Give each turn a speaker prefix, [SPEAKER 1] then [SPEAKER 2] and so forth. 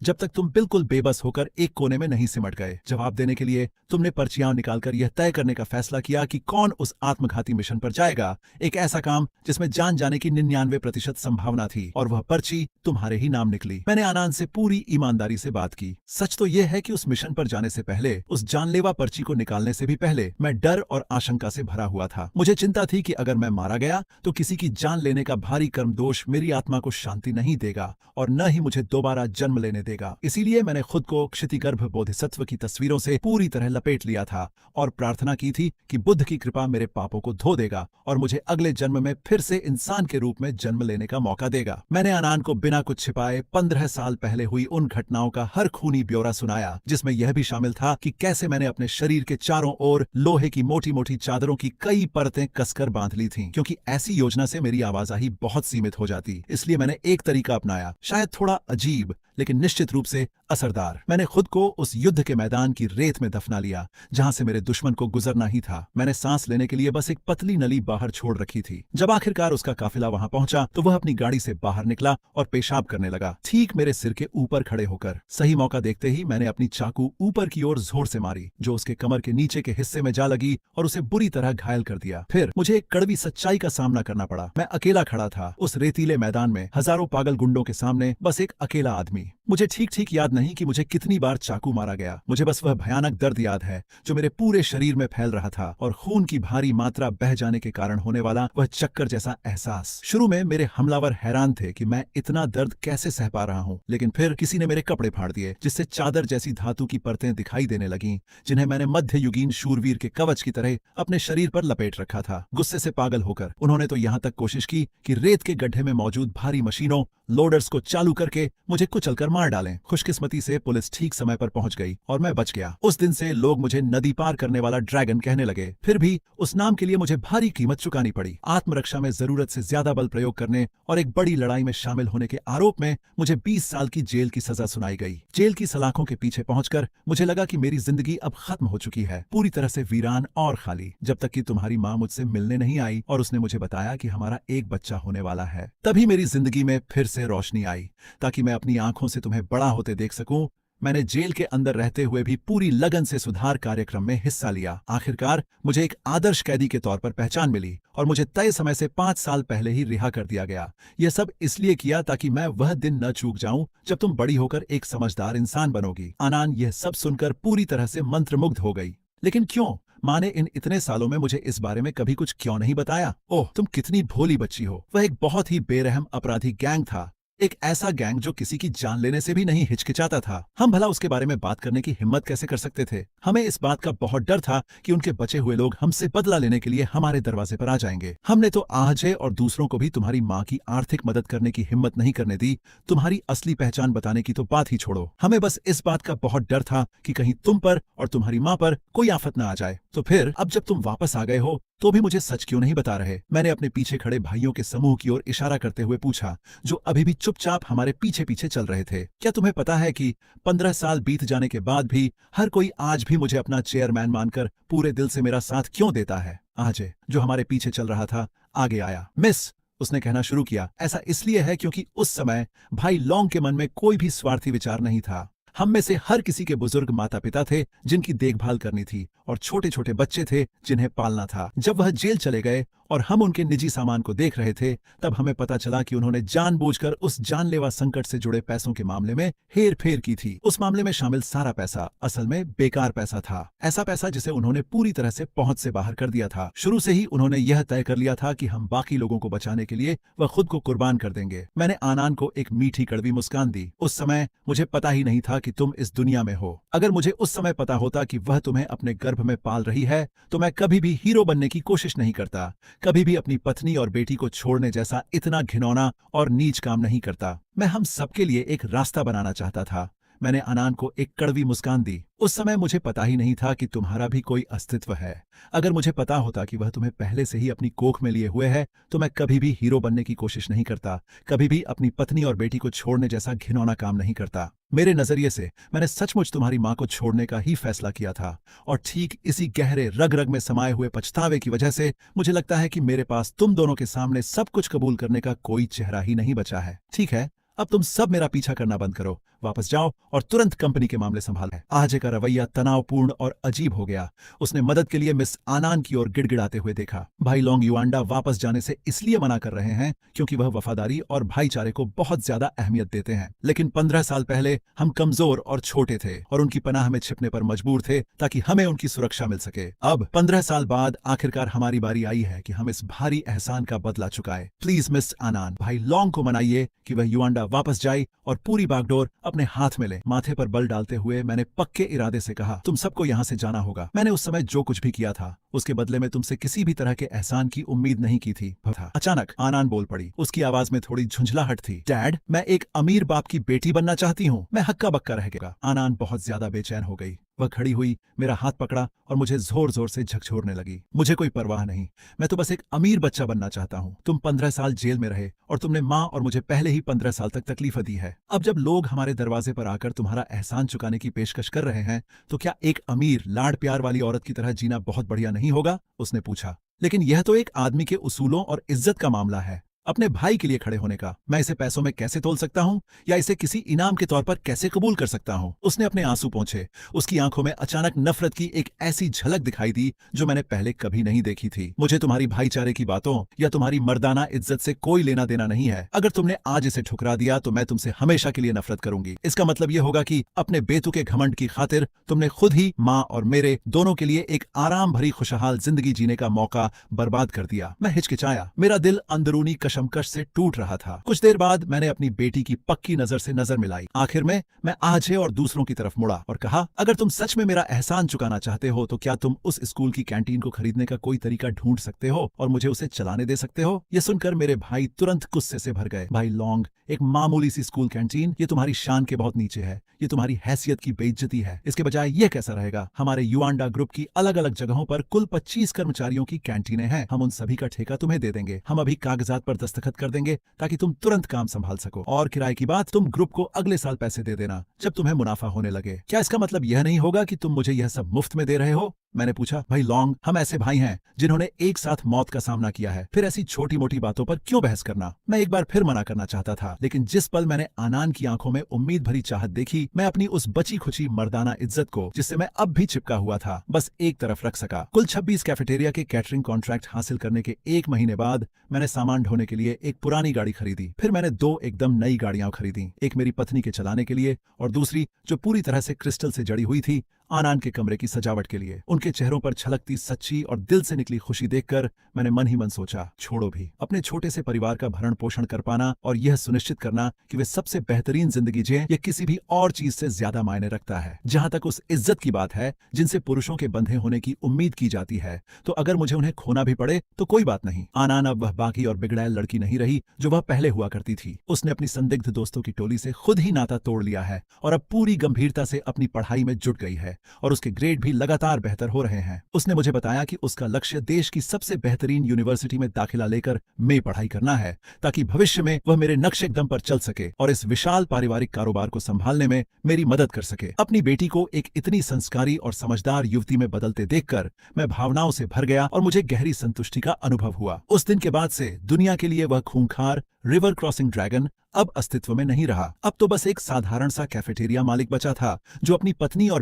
[SPEAKER 1] जब तक तुम बिल्कुल बेबस होकर एक कोने में नहीं सिमट गए। जवाब देने के लिए तुमने पर्चियां निकालकर यह तय करने का फैसला किया कि कौन उस आत्मघाती मिशन पर जाएगा, एक ऐसा काम जिसमें जान जाने की 99% संभावना थी, और वह पर्ची तुम्हारे ही नाम निकली। मैंने आनंद से पूरी ईमानदारी से बात की। सच तो यह है कि उस मिशन पर जाने से पहले, उस जानलेवा पर्ची को निकालने से भी पहले, मैं डर और आशंका से भरा हुआ था। मुझे चिंता थी कि अगर मैं मारा गया तो किसी की जान लेने का भारी कर्म दोष मेरी आत्मा को शांति नहीं देगा और न ही मुझे दोबारा जन्म लेने देगा। इसीलिए मैंने खुद को क्षितिगर्भ बोधिसत्व की तस्वीरों से पूरी तरह लपेट लिया था और प्रार्थना की थी कि बुद्ध की कृपा मेरे पापों को धो देगा और मुझे अगले जन्म में फिर से इंसान के रूप में जन्म लेने का मौका देगा। मैंने आनंद को बिना कुछ छिपाए 15 साल पहले हुई उन घटनाओं का हर खूनी ब्यौरा सुनाया, जिसमें यह भी शामिल था कि कैसे मैंने अपने शरीर के चारों ओर लोहे की मोटी मोटी चादरों की कई परतें कसकर बांध ली थीं, क्योंकि ऐसी योजना से मेरी आवाजाही बहुत सीमित हो जाती। इसलिए मैंने एक तरीका अपनाया, शायद थोड़ा अजीब लेकिन निश्चित रूप से असरदार। मैंने खुद को उस युद्ध के मैदान की रेत में दफना लिया जहां से मेरे दुश्मन को गुजरना ही था। मैंने सांस लेने के लिए बस एक पतली नली बाहर छोड़ रखी थी। जब आखिरकार उसका काफिला वहां पहुंचा तो वह अपनी गाड़ी से बाहर निकला और पेशाब करने लगा, ठीक मेरे सिर के ऊपर खड़े होकर। सही मौका देखते ही मैंने अपनी चाकू ऊपर की ओर जोर से मारी, जो उसके कमर के नीचे के हिस्से में जा लगी और उसे बुरी तरह घायल कर दिया। फिर मुझे एक कड़वी सच्चाई का सामना करना पड़ा। मैं अकेला खड़ा था उस रेतीले मैदान में, हजारों पागल गुंडों के सामने बस एक अकेला आदमी। मुझे ठीक ठीक याद नहीं कि मुझे कितनी बार चाकू मारा गया। मुझे बस वह भयानक दर्द याद है जो मेरे पूरे शरीर में फैल रहा था, और खून की भारी मात्रा बह जाने के कारण होने वाला वह चक्कर जैसा एहसास। शुरू में मेरे हमलावर हैरान थे कि मैं इतना दर्द कैसे सह पा रहा हूँ, लेकिन फिर किसी ने मेरे कपड़े फाड़ दिए, जिससे चादर जैसी धातु की परतें दिखाई देने लगीं, जिन्हें मैंने मध्ययुगीन शूरवीर के कवच की तरह अपने शरीर पर लपेट रखा था। गुस्से से पागल होकर उन्होंने तो यहाँ तक कोशिश की कि रेत के गड्ढे में मौजूद भारी मशीनों लोडर्स को चालू करके मुझे कुचलकर मार डालें। खुशकिस्मती से पुलिस ठीक समय पर पहुंच गई और मैं बच गया। उस दिन से लोग मुझे नदी पार करने वाला ड्रैगन कहने लगे। फिर भी उस नाम के लिए मुझे भारी कीमत चुकानी पड़ी। आत्मरक्षा में जरूरत से ज्यादा बल प्रयोग करने और एक बड़ी लड़ाई में शामिल होने के आरोप में मुझे 20 साल की जेल की सजा सुनाई गई। जेल की सलाखों के पीछे पहुंचकर मुझे लगा कि मेरी जिंदगी अब खत्म हो चुकी है, पूरी तरह से वीरान और खाली, जब तक कि तुम्हारी माँ मुझसे मिलने नहीं आई और उसने मुझे बताया कि हमारा एक बच्चा होने वाला है। तभी मेरी जिंदगी में फिर से रोशनी आई, ताकि मैं अपनी आंखों से तुम्हें बड़ा होते देख सकूं। मैंने जेल के अंदर रहते हुए भी पूरी लगन से सुधार कार्यक्रम में हिस्सा लिया। आखिरकार मुझे एक आदर्श कैदी के तौर पर पहचान मिली और मुझे तय समय से 5 साल पहले ही रिहा कर दिया गया। यह सब इसलिए किया ताकि मैं वह दिन न चूक जाऊं जब तुम बड़ी होकर एक समझदार इंसान बनोगी। आनंद यह सब सुनकर पूरी तरह से मंत्रमुग्ध हो गई। लेकिन क्यों? माँ ने इन इतने सालों में मुझे इस बारे में कभी कुछ क्यों नहीं बताया? ओह, तुम कितनी भोली बच्ची हो। वह एक बहुत ही बेरहम अपराधी गैंग था, एक ऐसा गैंग जो किसी की जान लेने से भी नहीं हिचकिचाता था। हम भला उसके बारे में बात करने की हिम्मत कैसे कर सकते थे? हमें इस बात का बहुत डर था कि उनके बचे हुए लोग हमसे बदला लेने के लिए हमारे दरवाजे पर आ जाएंगे। हमने तो आहजे और दूसरों को भी तुम्हारी माँ की आर्थिक मदद करने की हिम्मत नहीं करने दी। तुम्हारी असली पहचान बताने की तो बात ही छोड़ो। हमें बस इस बात का बहुत डर था कि कहीं तुम पर और तुम्हारी माँ पर कोई आफत न आ जाए। तो फिर अब जब तुम वापस आ गए हो तो भी मुझे सच क्यों नहीं बता रहे? मैंने अपने पीछे खड़े भाइयों के समूह की ओर इशारा करते हुए पूछा, जो अभी भी चुपचाप हमारे पीछे पीछे चल रहे थे। क्या तुम्हें पता है कि 15 साल बीत जाने के बाद भी हर कोई आज भी मुझे अपना चेयरमैन मानकर पूरे दिल से मेरा साथ क्यों देता है? आजे, जो हमारे पीछे चल रहा था, आगे आया। मिस, उसने कहना शुरू किया। ऐसा इसलिए है क्योंकि उस समय भाई लॉन्ग के मन में कोई भी स्वार्थी विचार नहीं था। हम में से हर किसी के बुजुर्ग माता पिता थे जिनकी देखभाल करनी थी, और छोटे छोटे बच्चे थे जिन्हें पालना था। जब वह जेल चले गए और हम उनके निजी सामान को देख रहे थे, तब हमें पता चला कि उन्होंने जानबूझकर उस जानलेवा संकट से जुड़े पैसों के मामले में हेर फेर की थी। उस मामले में शामिल सारा पैसा असल में बेकार पैसा था, ऐसा पैसा जिसे उन्होंने पूरी तरह से पहुंच से बाहर कर दिया था। शुरू से ही उन्होंने यह तय कर लिया था कि हम बाकी लोगों को बचाने के लिए वह खुद को कुर्बान कर देंगे। मैंने आनंद को एक मीठी कड़वी मुस्कान दी। उस समय मुझे पता ही नहीं था कि तुम इस दुनिया में हो। अगर मुझे उस समय पता होता कि वह तुम्हें अपने गर्भ में पाल रही है, तो मैं कभी भी हीरो बनने की कोशिश नहीं करता, कभी भी अपनी पत्नी और बेटी को छोड़ने जैसा इतना घिनौना और नीच काम नहीं करता। मैं हम सबके लिए एक रास्ता बनाना चाहता था। मैंने आनंद को एक कड़वी मुस्कान दी। उस समय मुझे पता ही नहीं था कि तुम्हारा भी कोई अस्तित्व है। अगर मुझे पता होता कि वह तुम्हें पहले से ही अपनी कोख में लिए हुए है, तो मैं कभी भी हीरो बनने की कोशिश नहीं करता, कभी भी अपनी पत्नी और बेटी को छोड़ने जैसा घिनौना काम नहीं करता। मेरे नजरिए से मैंने सचमुच तुम्हारी माँ को छोड़ने का ही फैसला किया था, और ठीक इसी गहरे रग रग में समाये हुए पछतावे की वजह से मुझे लगता है कि मेरे पास तुम दोनों के सामने सब कुछ कबूल करने का कोई चेहरा ही नहीं बचा है। ठीक है, अब तुम सब मेरा पीछा करना बंद करो, वापस जाओ और तुरंत कंपनी के मामले संभालो। आजे का रवैया तनावपूर्ण और अजीब हो गया। उसने मदद के लिए मिस आनान की ओर गिड़गिड़ाते हुए देखा। भाई लोंग युआंडा वापस जाने से इसलिए मना कर रहे हैं क्योंकि वह वफादारी और भाईचारे को बहुत ज्यादा अहमियत देते हैं। लेकिन 15 साल पहले हम कमजोर और छोटे थे और उनकी पनाह में छिपने पर मजबूर थे ताकि हमें उनकी सुरक्षा मिल सके। अब 15 साल बाद आखिरकार हमारी बारी आई है कि हम इस भारी एहसान का बदला चुकाए। प्लीज मिस आनान, भाई लोंग को मनाइए कि वह युआंडा वापस जाए और पूरी बागडोर अपने हाथ में ले। माथे पर बल डालते हुए मैंने पक्के इरादे से कहा, तुम सबको यहाँ से जाना होगा। मैंने उस समय जो कुछ भी किया था उसके बदले में तुमसे किसी भी तरह के एहसान की उम्मीद नहीं की थी। अचानक आनान बोल पड़ी। उसकी आवाज में थोड़ी झुंझलाहट थी। डैड, मैं एक अमीर बाप की बेटी बनना चाहती हूँ। मैं हक्का बक्का रह गया। आनान बहुत ज्यादा बेचैन हो गई। वह खड़ी हुई, मेरा हाथ पकड़ा और मुझे जोर जोर से झकझोरने लगी। मुझे कोई परवाह नहीं, मैं तो बस एक अमीर बच्चा बनना चाहता हूँ। तुम 15 साल जेल में रहे और तुमने माँ और मुझे पहले ही 15 साल तक तकलीफ दी है। अब जब लोग हमारे दरवाजे पर आकर तुम्हारा एहसान चुकाने की पेशकश कर रहे हैं तो क्या एक अमीर लाड़ प्यार वाली औरत की तरह जीना बहुत बढ़िया नहीं होगा? उसने पूछा। लेकिन यह तो एक आदमी के उसूलों और इज्जत का मामला है, अपने भाई के लिए खड़े होने का। मैं इसे पैसों में कैसे तोल सकता हूँ या इसे किसी इनाम के तौर पर कैसे कबूल कर सकता हूँ? उसने अपने आंसू पोंछे। उसकी आंखों में अचानक नफरत की एक ऐसी झलक दिखाई दी जो मैंने पहले कभी नहीं देखी थी। मुझे तुम्हारी भाईचारे की बातों या तुम्हारी मर्दाना इज्जत से कोई लेना देना नहीं है। अगर तुमने आज इसे ठुकरा दिया तो मैं तुमसे हमेशा के लिए नफरत करूंगी। इसका मतलब यह होगा कि अपने बेतुके घमंड की खातिर तुमने खुद ही माँ और मेरे दोनों के लिए एक आराम भरी खुशहाल जिंदगी जीने का मौका बर्बाद कर दिया। मैं हिचकिचाया। मेरा दिल अंदरूनी कशमकश से टूट रहा था। कुछ देर बाद मैंने अपनी बेटी की पक्की नजर से नजर मिलाई। आखिर में मैं आजे और दूसरों की तरफ मुड़ा और कहा, अगर तुम सच में मेरा एहसान चुकाना चाहते हो तो क्या तुम उस स्कूल की कैंटीन को खरीदने का कोई तरीका ढूंढ सकते हो और मुझे उसे चलाने दे सकते हो? यह सुनकर मेरे भाई तुरंत गुस्से से भर गए। भाई लोंग, एक मामूली सी स्कूल कैंटीन, ये तुम्हारी शान के बहुत नीचे है। ये तुम्हारी हैसियत की बेइज्जती है। इसके बजाय यह कैसा रहेगा, हमारे युआंडा ग्रुप की अलग अलग जगहों पर कुल 25 कर्मचारियों की कैंटीनें हैं। हम उन सभी का ठेका तुम्हें दे देंगे। हम अभी कागजात पर दस्तखत कर देंगे ताकि तुम तुरंत काम संभाल सको। और किराए की बात, तुम ग्रुप को अगले साल पैसे दे देना जब तुम्हें मुनाफा होने लगे। क्या इसका मतलब यह नहीं होगा कि तुम मुझे यह सब मुफ्त में दे रहे हो? मैंने पूछा। भाई लोंग, हम ऐसे भाई हैं जिन्होंने एक साथ मौत का सामना किया है, फिर ऐसी छोटी मोटी बातों पर क्यों बहस करना? मैं एक बार फिर मना करना चाहता था, लेकिन जिस पल मैंने आनान की आंखों में उम्मीद भरी चाहत देखी, मैं अपनी उस बची खुची मर्दाना इज्जत को, जिससे मैं अब भी चिपका हुआ था, बस एक तरफ रख सका। कुल 26 कैफेटेरिया के कैटरिंग कॉन्ट्रैक्ट हासिल करने के 1 महीने बाद मैंने सामान ढोने के लिए एक पुरानी गाड़ी खरीदी। फिर मैंने 2 एकदम नई गाड़ियां खरीदी, एक मेरी पत्नी के चलाने के लिए और दूसरी जो पूरी तरह से क्रिस्टल से जड़ी हुई थी, आनान के कमरे की सजावट के लिए। उनके चेहरों पर छलकती सच्ची और दिल से निकली खुशी देखकर मैंने मन ही मन सोचा, छोड़ो भी, अपने छोटे से परिवार का भरण पोषण कर पाना और यह सुनिश्चित करना कि वे सबसे बेहतरीन जिंदगी जिए, यह किसी भी और चीज से ज्यादा मायने रखता है। जहां तक उस इज्जत की बात है जिनसे पुरुषों के बंधे होने की उम्मीद की जाती है, तो अगर मुझे उन्हें खोना भी पड़े तो कोई बात नहीं। आनान अब वह बाकी और बिगड़ैल लड़की नहीं रही जो वह पहले हुआ करती थी। उसने अपनी संदिग्ध दोस्तों की टोली से खुद ही नाता तोड़ लिया है और अब पूरी गंभीरता से अपनी पढ़ाई में जुट गई है और उसके ग्रेड भी लगातार बेहतर हो रहे हैं। उसने मुझे बताया कि उसका लक्ष्य देश की सबसे बेहतरीन यूनिवर्सिटी में दाखिला लेकर में पढ़ाई करना है, ताकि भविष्य में वह मेरे नक्शे कदम पर चल सके और इस विशाल पारिवारिक कारोबार को संभालने में मेरी मदद कर सके। अपनी बेटी को एक इतनी संस्कारी और समझदार युवती में बदलते देखकर मैं भावनाओं से भर गया और मुझे गहरी संतुष्टि का अनुभव हुआ। उस दिन के बाद से दुनिया के लिए वह खूंखार रिवर क्रॉसिंग ड्रैगन अब अस्तित्व में नहीं रहा। अब तो बस एक साधारण सा कैफेटेरिया मालिक बचा था जो अपनी पत्नी और